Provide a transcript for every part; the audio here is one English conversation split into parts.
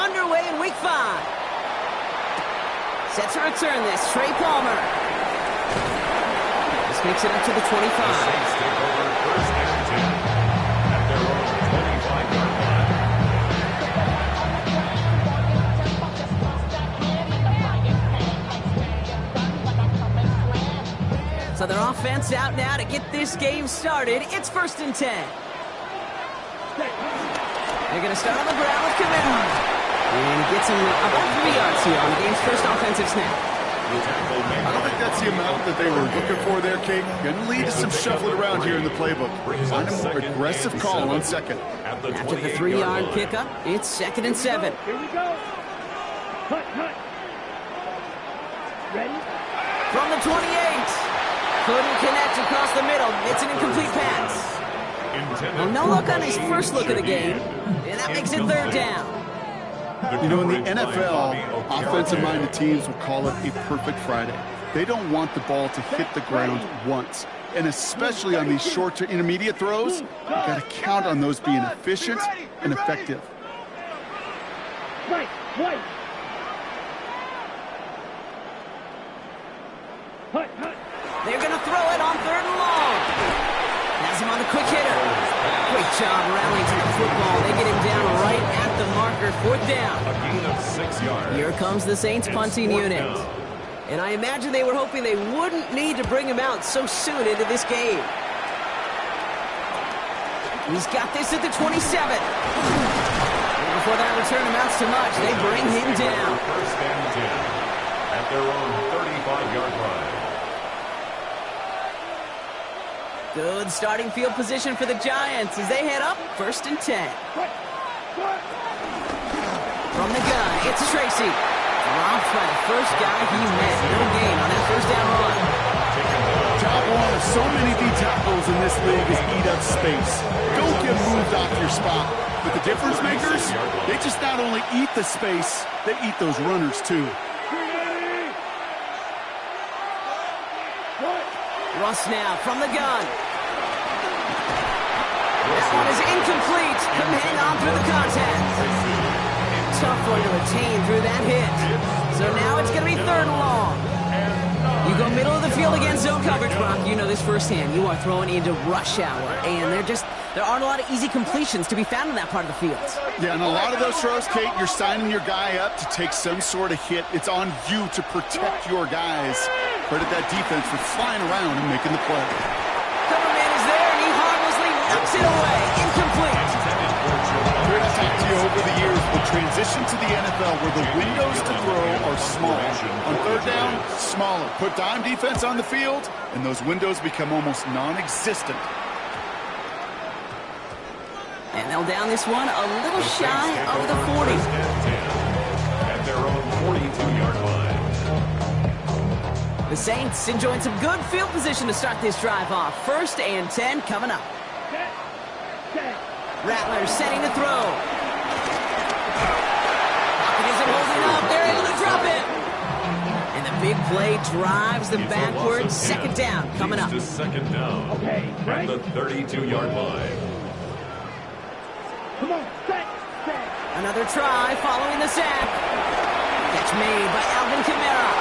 underway in week 5. Set to return this, Trey Palmer. This makes it up to the 25. Saints take over first and 10 at their own 25-yard line. So their offense out now to get this game started. It's 1st and 10. They're going to start on the ground with Camara. And he gets him about 3 yards here on the game's first offensive snap. I don't think that's the amount that they were looking for there, Kate. Going to lead to some shuffling around here in the playbook. Find a more aggressive call on second. After the 3-yard pickup, it's 2nd and 7. Here we go. Cut. Ready? From the 28. Couldn't connect across the middle. It's an incomplete pass. Well, no look on his first look of the game, and that makes it 3rd down. You know, in the NFL, offensive-minded teams will call it a perfect Friday. They don't want the ball to hit the ground once. And especially on these short to intermediate throws, you got to count on those being efficient and effective. Right. They're going to throw it on 3rd and long. Has him on the quick hitter. Great job rallying to the football. They get him down right at the marker. 4th down. A gain of 6 yards. Here comes the Saints punting unit. And I imagine they were hoping they wouldn't need to bring him out so soon into this game. He's got this at the 27. Before that return amounts to much, they bring him down. 1st and 10 at their own 35-yard line. Good starting field position for the Giants as they head up 1st and 10. From the gun, it's Tracy. Dropped by the first guy he met. No gain on that 1st down run. Job one of so many D tackles in this league is eat up space. Don't get moved off your spot. But the difference makers, they just not only eat the space, they eat those runners too. Russ now from the gun. That one is incomplete. Couldn't hang on through the contact. Tough one to retain through that hit. So now it's going to be 3rd and long. You go middle of the field against zone coverage, Brock. You know this firsthand. You are throwing into rush hour, and there aren't a lot of easy completions to be found in that part of the field. Yeah, and a lot of those throws, Kate, you're signing your guy up to take some sort of hit. It's on you to protect your guys. Credit that defense for flying around and making the play. Cover man is there, and he harmlessly knocks it away. Incomplete. Here to talk to you over the years, the transition to the NFL where the windows to throw are small. On 3rd down, smaller. Put dime defense on the field, and those windows become almost non-existent. And they'll down this one a little shy of the 40. At their own 42-yard line. The Saints enjoying some good field position to start this drive off. 1st and 10 coming up. Rattler setting to throw. Pocket isn't holding up. They're able to drop it. And the big play drives them backwards. 2nd down coming up. To 2nd down at the 32-yard line. Come on, set. Another try following the sack. Catch made by Alvin Kamara.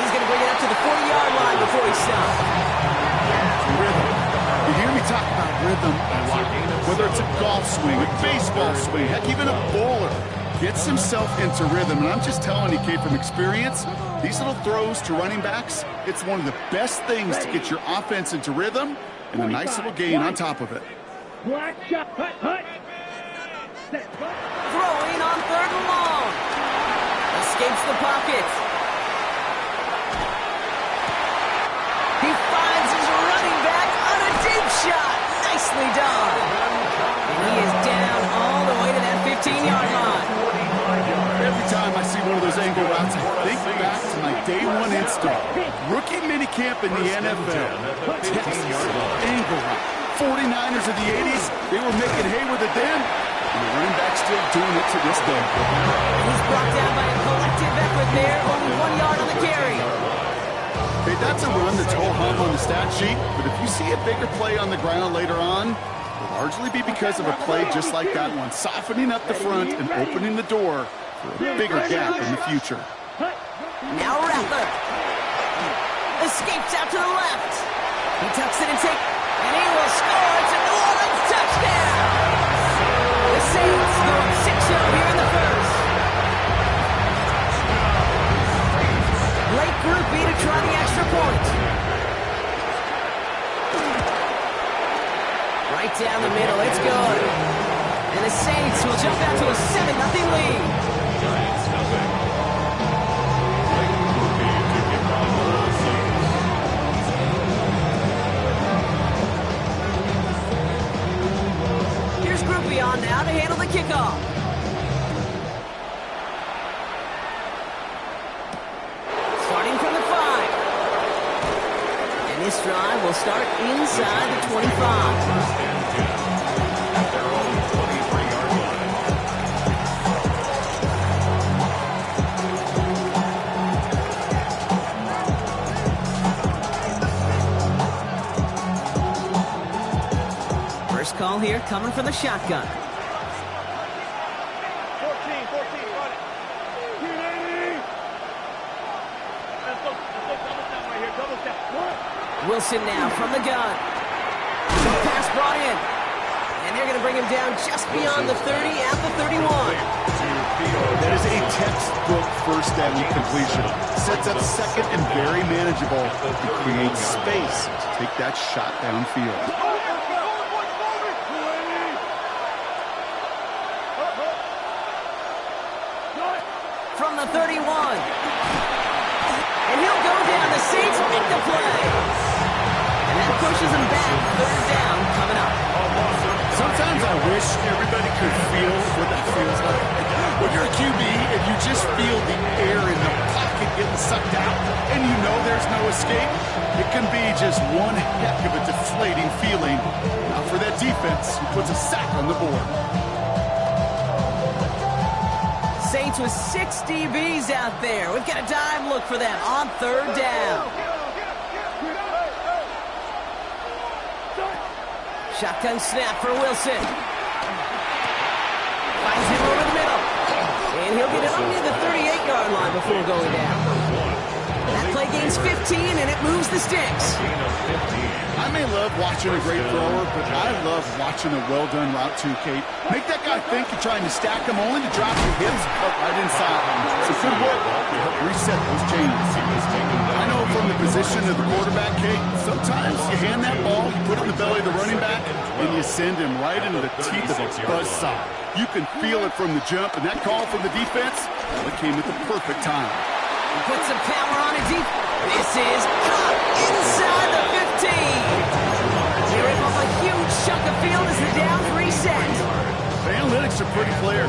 He's going to bring it up to the 40-yard line before he stops. Rhythm. You hear me talk about rhythm a lot. Whether it's a golf swing, a baseball swing, heck, even a bowler gets himself into rhythm. And I'm just telling you, Kate, from experience, these little throws to running backs, it's one of the best things to get your offense into rhythm and a nice little gain on top of it. Black shot. Hut. Throwing on 3rd and long. Escapes the pocket. He finds his running back on a deep shot. Nicely done. And he is down all the way to that 15-yard line. Every time I see one of those angle routes, I think back to my day one instinct. Rookie minicamp in the NFL. Texas angle route. 49ers of the 80s, they were making hay with it then, and the running back's still doing it to this day. He's brought down by a collective effort there, only 1 yard on the carry. Hey, that's a run that's all hung on the stat sheet, but if you see a bigger play on the ground later on, will largely be because of a play just like that one, softening up the front and opening the door for a bigger gap in the future. Now Rattler escapes out to the left. He tucks it and he will score. It's a New Orleans touchdown. The Saints go up 6-0 here in the first. Late groupie to try the extra point. Right down the middle, it's good. And the Saints will jump out to a 7-0 lead. Giants nothing. Late groupie to kick off for the Saints. Here's Groupie on now to handle the kickoff. Starting from the 5. And this drive will start inside the 25. First and 10. At their own 23-yard line. First call here coming from the shotgun. 14, run it. Let's go double step right here, double step. Wilson now from the gun. Pass brought in. And they're going to bring him down just beyond the 30 at the 31. That is a textbook first down completion. Sets up second and very manageable. It creates space to take that shot downfield. From the 31. And he'll go down. The Saints make the play. And that pushes him back. Third down coming up. Sometimes I wish everybody could feel what that feels like. When you're a QB and you just feel the air in the pocket getting sucked out and you know there's no escape, it can be just one heck of a deflating feeling. Now for that defense, who puts a sack on the board. Saints with 6 DBs out there. We've got a dime look for them on third down. Shotgun snap for Wilson. Finds him over the middle. And he'll get it only the 38-yard line before going down. That play gains 15, and it moves the sticks. I may love watching a great thrower, but I love watching a well-done route too, Kate. Make that guy think you're trying to stack him only to drop your hips up right inside him. It's a good work to help reset those chains. I know from the position of the quarterback, Kate, sometimes you hand that ball, you put it in the belly of the running back, and you send him right into the teeth of a buzzsaw. You can feel it from the jump, and that call from the defense, well, it came at the perfect time. Put some power on it deep. This is caught inside the 15. They rip off a huge chunk of field as the down reset. The analytics are pretty clear.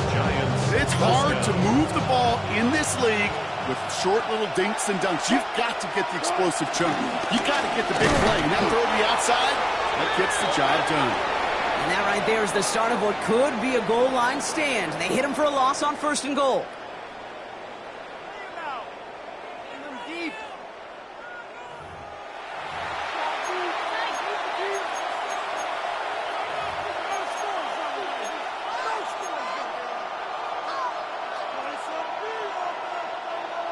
It's hard to move the ball in this league with short little dinks and dunks. You've got to get the explosive chunk. You've got to get the big play. And that throw to the outside, that gets the job done. And that right there is the start of what could be a goal line stand. They hit him for a loss on 1st and goal.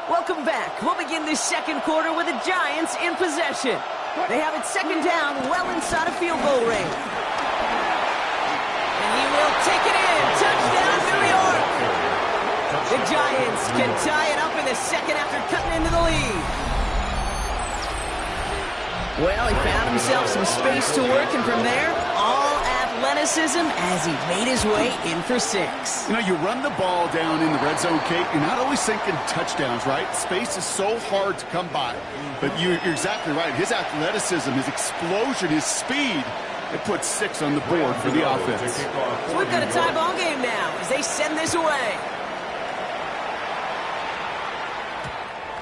Welcome back. We'll begin this second quarter with the Giants in possession. They have it second down, well inside of field goal range. And he will take it in. Touchdown, New York. The Giants can tie it up in the second after cutting into the lead. Well, he found himself some space to work, and from there, all athleticism as he made his way in for 6. You know, you run the ball down in the red zone, Kate, you're not always thinking touchdowns, right? Space is so hard to come by. But you're exactly right. His athleticism, his explosion, his speed, it puts 6 on the board for the offense. So we've got a tie ball game now as they send this away.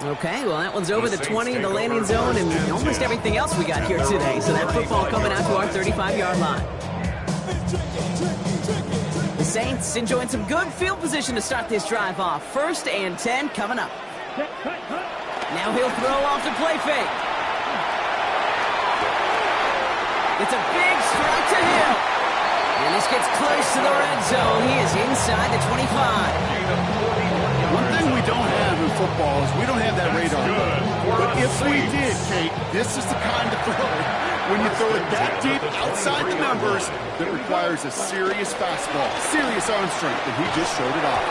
Okay, well, that one's over the 20 in the landing zone and almost everything else we got here today. So that football coming out to our 35-yard line. The Saints enjoying some good field position to start this drive off. 1st and 10 coming up. Now he'll throw off the play fake. It's a big strike to Hill. And this gets close to the red zone. He is inside the 25. One thing we don't have in football is we don't have that radar. But if we did, Kate, this is the kind of throw, when you throw it that deep outside the numbers, that requires a serious fastball, serious arm strength, and he just showed it off.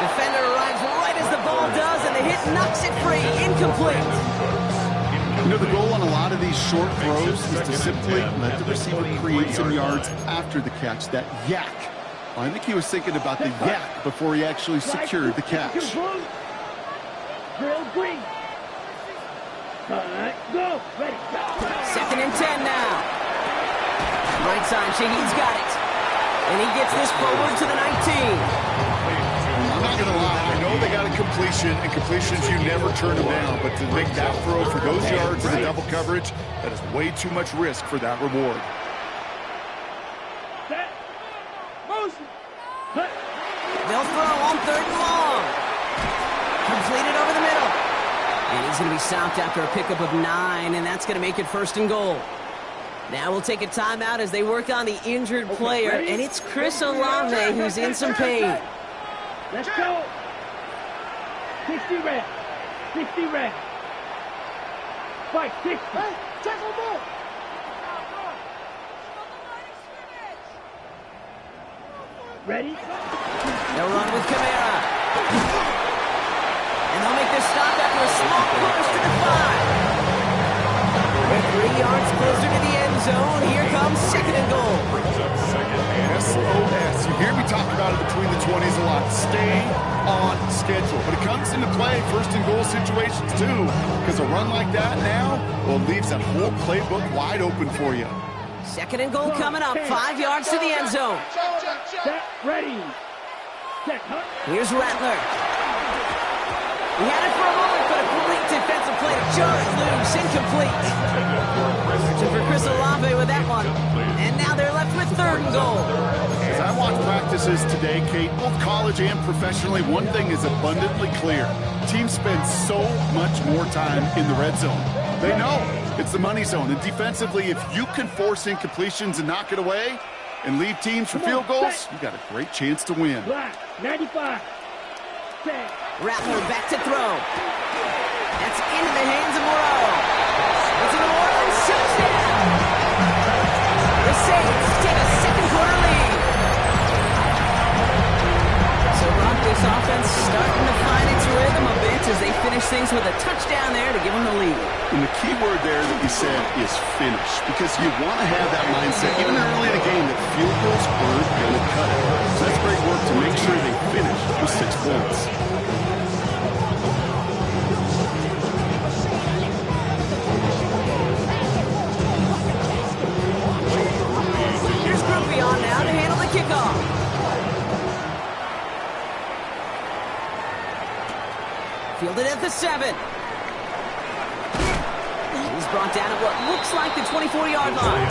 Defender arrives right as the ball does, and the hit knocks it free. Incomplete. You know, the goal on a lot of these short throws is to simply let the receiver create some yards after the catch, that yak. I think he was thinking about the yak before he actually secured the catch. Drill green. All right, go. Ready, go. 2nd and 10 now. Right side, Shaheed's got it. And he gets this forward to the 19. I'm not going to lie. I know they got a completion, and completions, you never turn them down. But to make that throw for those yards in the double coverage, that is way too much risk for that reward. Set. Motion. They'll throw on 3rd and long. Completed over the middle. And he's going to be stopped after a pickup of 9, and that's going to make it 1st and goal. Now we'll take a timeout as they work on the injured player, and it's Chris Olave who's in some pain. Let's go. 60 red. 60 red. Fight, 60. Hey, tackle ball. Ready? They'll run with Kamara. And they'll make their stop after a small push to the 5. They're 3 yards closer to the end zone. Here comes 2nd and goal. SOS. You hear me talk about it between the 20s a lot. Stay on schedule. But it comes into play 1st and goal situations too. Because a run like that now, well, leaves that whole playbook wide open for you. 2nd and goal coming up. 5 yards to the end zone. Set, ready. Set, huh? Here's Rattler. He had it for a moment, but a great defensive play to Charles loose. Incomplete. So for Chris Olave with that one. And now they're left with 3rd and goal. As I watch practices today, Kate, both college and professionally, one thing is abundantly clear. Teams spend so much more time in the red zone. They know it's the money zone. And defensively, if you can force incompletions and knock it away and leave teams for field goals, you got a great chance to win. Black, 95. Set. Rattler back to throw. That's into the hands of Moreau. It's a New Orleans touchdown. The Saints take a 2nd quarter lead. So Broncos offense starting to find its rhythm a bit as they finish things with a touchdown there to give them the lead. And the key word there that you said is finish, because you want to have that mindset, even early in the game, that field goals aren't going to cut it. So that's great work to make sure they finish with 6 points. Here's Groupie on now to handle the kickoff. Fielded at the 7. He's brought down at what looks like the 24-yard line.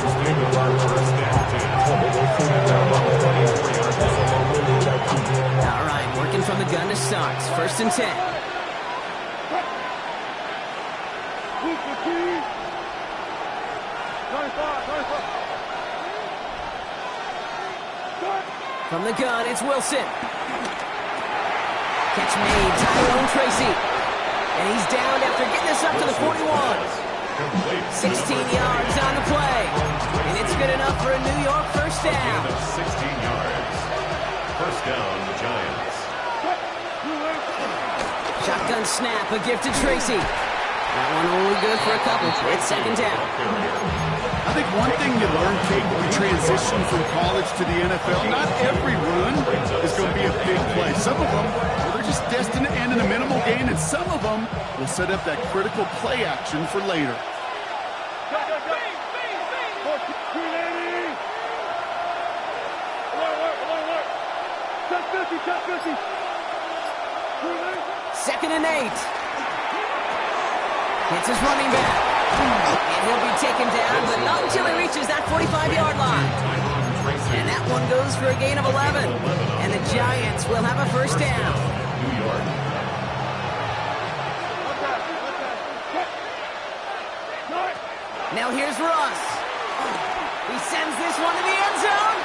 All right, working from the gun to start. 1st and 10. From the gun, it's Wilson. Catch made, Tyrone Tracy. And he's down after getting this up to the 41. 16 yards on the play. And it's good enough for a New York 1st down. 16 yards. 1st down, the Giants. Shotgun snap, a gift to Tracy. That one only good for a couple. It's 2nd down. I think one thing you learn, Kate, when you transition from college to the NFL, not every run is going to be a big play. Some of them, well, they're just destined to end in a minimal gain, and some of them will set up that critical play action for later. Second and 8. It's his running back. And he'll be taken down, but not until he reaches that 45-yard line. And that one goes for a gain of 11. And the Giants will have a 1st down. New York. Now here's Russ. He sends this one to the end zone.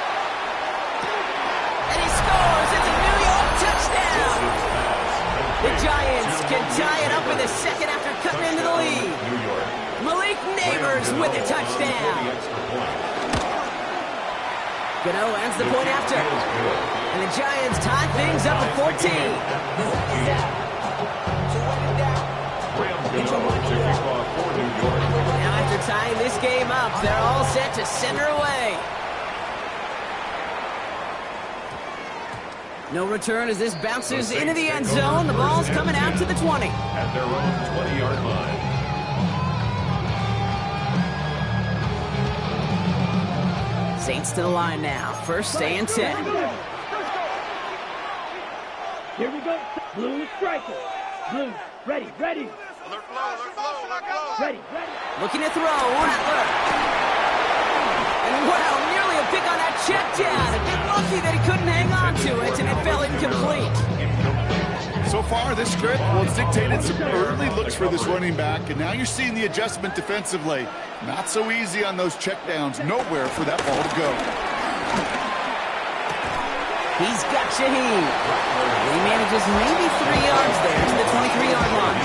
second after cutting into the lead. Malik Neighbors with a touchdown. Gano ends the point after. And the Giants tie things up at 14. Now after tying this game up, they're all set to send her away. No return as this bounces into the end zone. The ball's coming out to the 20. At their own 20-yard line. Saints to the line now. First stay and 10. Here we go. Blue striker. Blue. Ready. Ready. Ready. Looking to throw. Rattler. And wow, nearly a pick on that check down. A bit lucky that he couldn't hang on to it, and it fell incomplete. So far, this script, well, it's dictated some early looks for this running back, and now you're seeing the adjustment defensively. Not so easy on those checkdowns. Nowhere for that ball to go. He's got Shaheed. He manages maybe 3 yards there to the 23-yard line.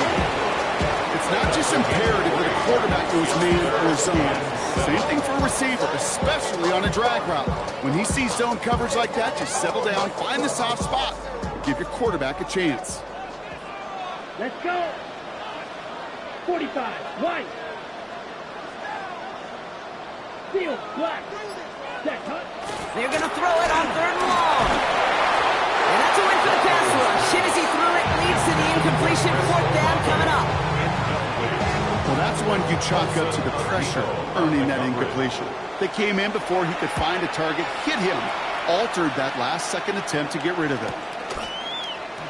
It's not just imperative that a quarterback goes man or zone. Same thing for a receiver, especially on a drag route. When he sees zone coverage like that, just settle down, find the soft spot, and give your quarterback a chance. Let's go. 45. White. Field. Black. Set. Cut. They're going to throw it on 3rd and long. And that's a win for the pass rush. Shit as he threw it leads to the incompletion. 4th down coming up. Well, that's one you chalk up to the pressure earning that incompletion. They came in before he could find a target, hit him, altered that last-second attempt to get rid of it.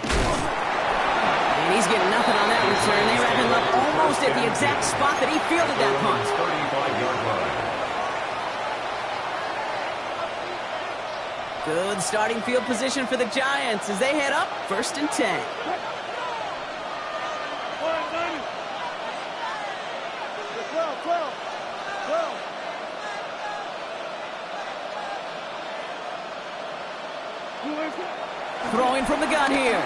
And he's getting nothing on that return. They wrap him up almost at the exact spot that he fielded that punt. 35-yard line. Good starting field position for the Giants as they head up 1st and 10. Throwing from the gun here.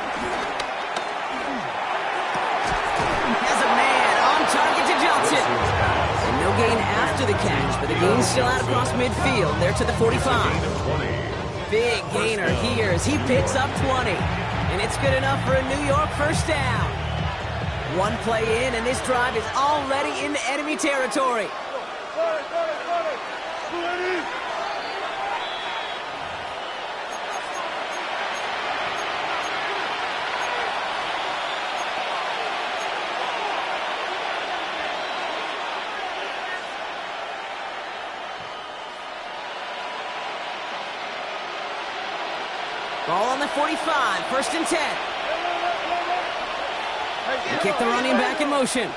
Has a man on target to Johnson. And no gain after the catch, but the gain's still out across midfield. They're to the 45. Big gainer here as he picks up 20. And it's good enough for a New York first down. One play in, and this drive is already into enemy territory. Ball on the 45, 1st and 10. They kick the running back in motion.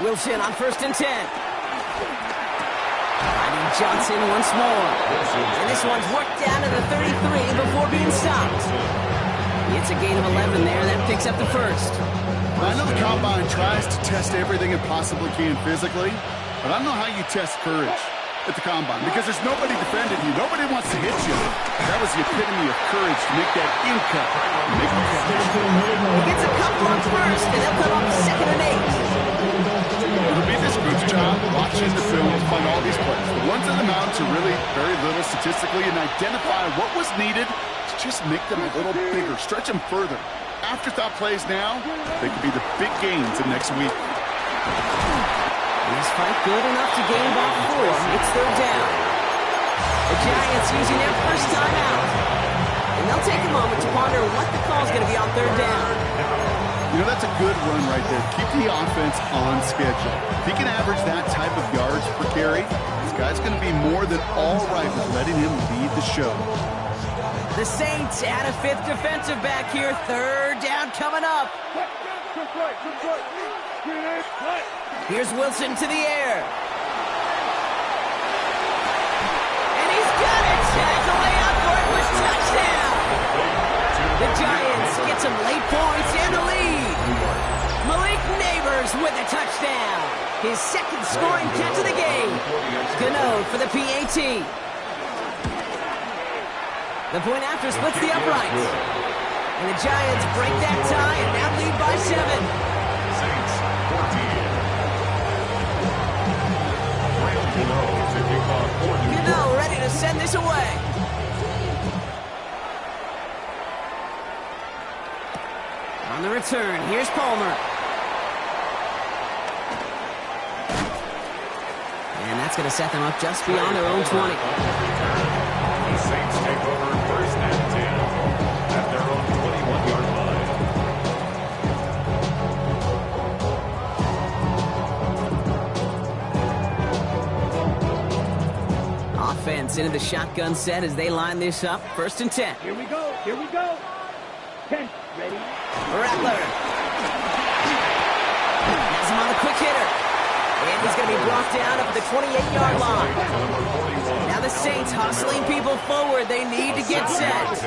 Wilson on 1st and 10. Finding Johnson once more. And this one's worked down to the 33 before being stopped. It's a gain of 11 there. That picks up the 1st. I know the Combine tries to test everything it possibly can physically, but I don't know how you test courage at the Combine because there's nobody defending you. Nobody wants to hit you. That was the epitome of courage to make that in-cut. Make the catch. He gets a couple on 1st, and they'll come up 2nd and 8. It'll be this group's job watching the film to find all these plays. The ones that amount to really very little statistically and identify what was needed to just make them a little bigger, stretch them further. Afterthought plays now, they could be the big gains of next week. This fight good enough to gain about 4. It's 3rd down. The Giants using their first time out. And they'll take a moment to ponder what the call's going to be on 3rd down. You know, that's a good run right there. Keep the offense on schedule. If he can average that type of yards per carry, this guy's going to be more than all right with letting him lead the show. The Saints add a 5th defensive back here. 3rd down coming up. Here's Wilson to the air. And he's got it. Tags away out for it with touchdown. The Giants get some late points and the lead. with a touchdown. His second scoring catch of the game. Gano for the PAT. The point after splits the uprights. And the Giants break that tie and now lead by 7. Saints 14. Gano ready to send this away. On the return, here's Palmer. And that's going to set them up just beyond their own 20. The Saints take over first and 10 at their own 21-yard line. Offense into the shotgun set as they line this up. First and 10. Here we go. Here we go. 10. Ready. Rattler. Has him on the quick hitter. And he's going to be brought down up at the 28-yard line. Now the Saints hustling people forward. They need to get set.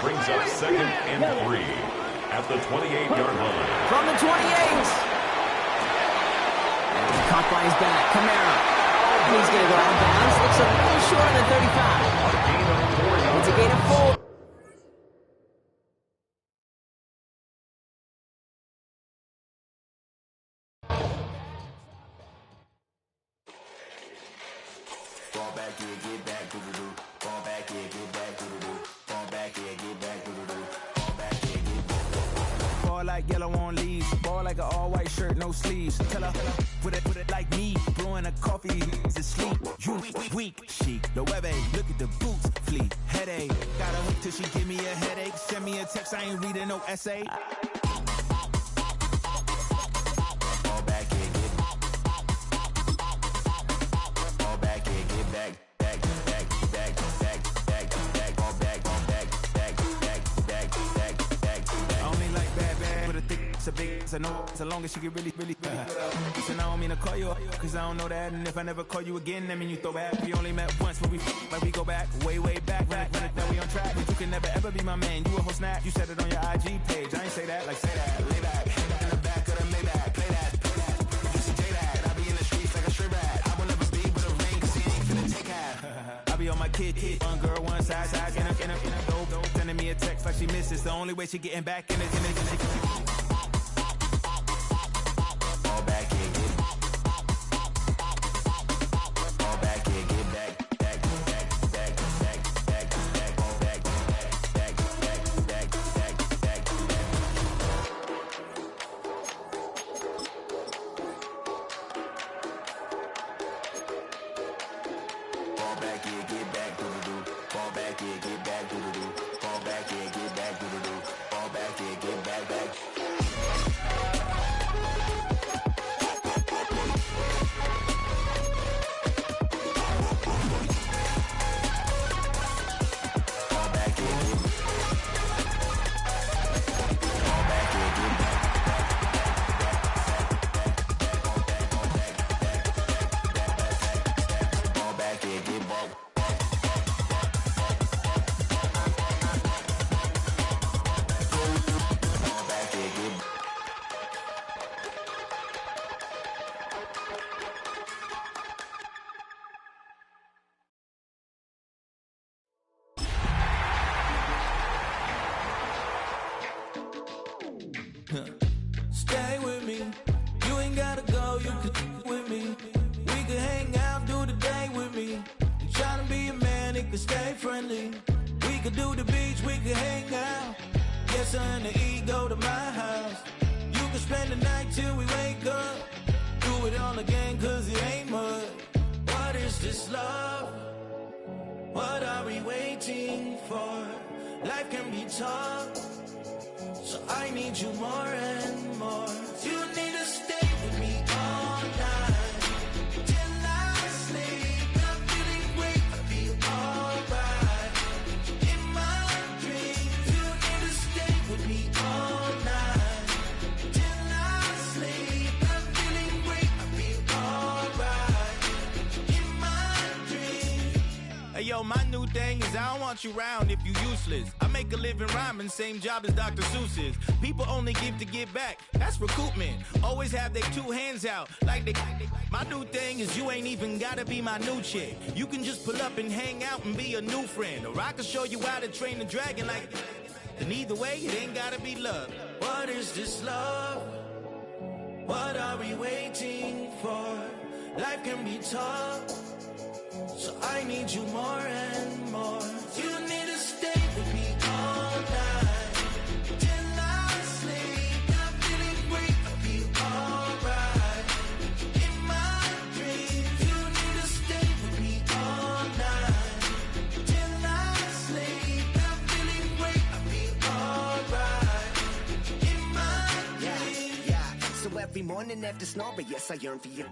Brings up 2nd and 3 at the 28-yard line. From the 28. And he's caught by his back. Kamara. And he's going to go out of bounds. Looks a little short of the 35. It's a gain of 4. Yellow on leaves, ball like an all-white shirt, no sleeves. Tell her, put it like me, blowing a coffee, he's asleep. You weak, chic, the web look at the boots, fleet, headache. Got a hook till she give me a headache. Send me a text, I ain't reading no essay. Fall back here, get back. It's a big, it's a no, as long as she get really good. Listen, I don't mean to call you, cause I don't know that. And if I never call you again, that mean you throw back. We only met once, but we go back, way back. Run it, now we on track. But you can never ever be my man. You a whole snap, you said it on your IG page. I ain't say that, like say that. Lay back, in the back of the Maybach. Play that. You see J that. I be in the streets like a stray rat. I will never be with a ring, cause he ain't finna take half. I be on my kid. One girl, one side, in a dope. Sending me a text like she misses. The only way she getting back in it. Stay with me. You ain't gotta go, you can with me. We can hang out, do the day with me. I'm trying to be a man, it can stay friendly. We could do the beach, we can hang out. Yes, her and the E go to my house. You can spend the night till we wake up. Do it all again, cause it ain't mud. What is this love? What are we waiting for? Life can be tough, so I need you more and more. You need to stay with me all night till I sleep. I'm feeling great, I feel alright. In my dreams, you need to stay with me all night till I sleep. I'm feeling great, I feel alright. In my dreams. Hey yo, my new thing is I don't want you round if you useless. useless. I make a living rhyming, same job as Dr. Seuss's. People only give to give back, that's recoupment. Always have their two hands out, like they. My new thing is you ain't even gotta be my new chick. You can just pull up and hang out and be a new friend. Or I can show you how to train the dragon like. And either way, it ain't gotta be love. What is this love? What are we waiting for? Life can be tough, so I need you more and more. You need to stay with me all night till I sleep. I'm feeling great, I feel alright. In my dreams, you need to stay with me all night till I sleep. I'm feeling great, I feel alright. In my dreams. Yeah. So every morning after snoring, yes, I yearn for you.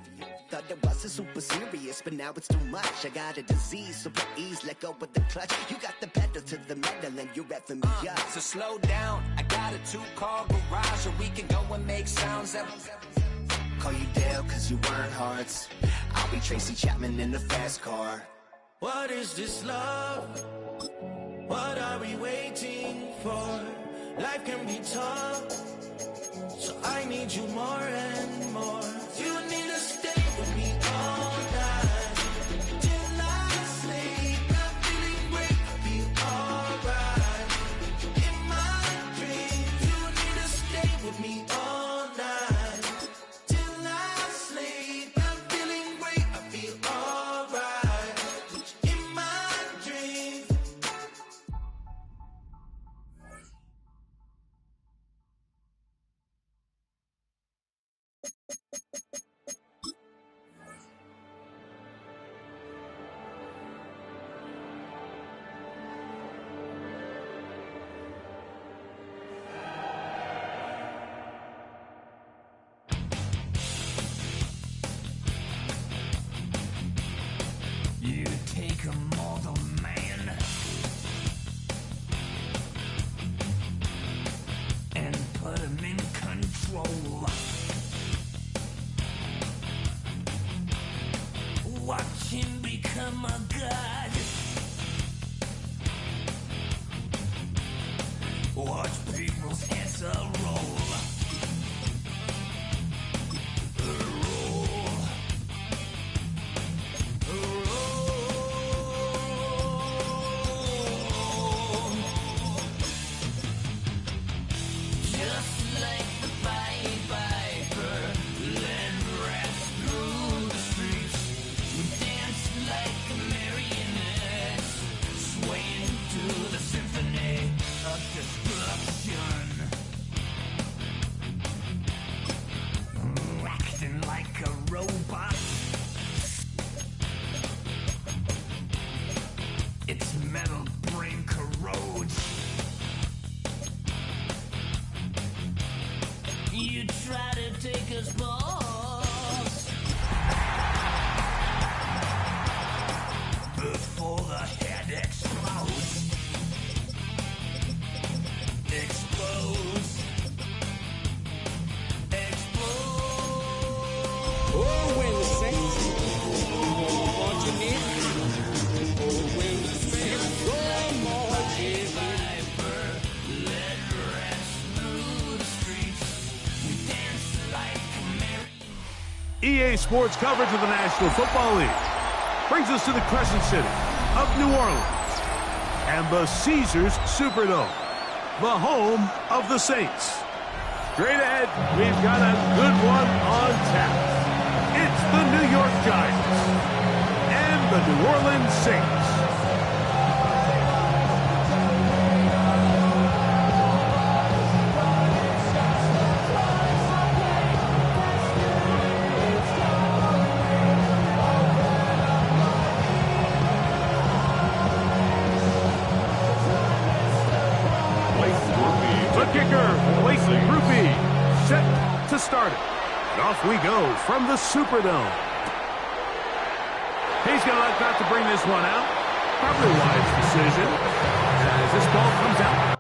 Thought it wasn't super serious, but now it's too much. I got a disease, so please let go with the clutch. You got the pedal to the metal and you're revving me up. So slow down, I got a 2-car garage, or we can go and make sounds that. Call you Dale, cause you weren't hearts. I'll be Tracy Chapman in the fast car. What is this love? What are we waiting for? Life can be tough, so I need you more and more. You need to stay with me all night till I sleep. I'm feeling great, I feel alright. In my dreams, you need to stay with me all night till I sleep. I'm feeling great, I feel alright. In my dreams. You take a mortal man and put him in control. Watch him become a god. Watch people's heads roll. Just like the Pied Piper, led rats through the streets. Dance like a marionette, swaying to the symphony of destruction. Acting like a robot. Its metal brain corrodes. You try to take us balls before the head explodes. Explodes. Explodes. Oh, when the saints go marching in. Oh, when the saints go marching in. Viper led rats through the streets. We dance like a merry. EA Sports coverage of the National Football League brings us to the Crescent City of New Orleans and the Caesars Superdome, the home of the Saints. Straight ahead, we've got a good one on tap. It's the New York Giants and the New Orleans Saints. The kicker, Lacey Rupi, set to start it. And off we go from the Superdome. He's going to like not to bring this one out. Probably a wise decision as this ball comes out.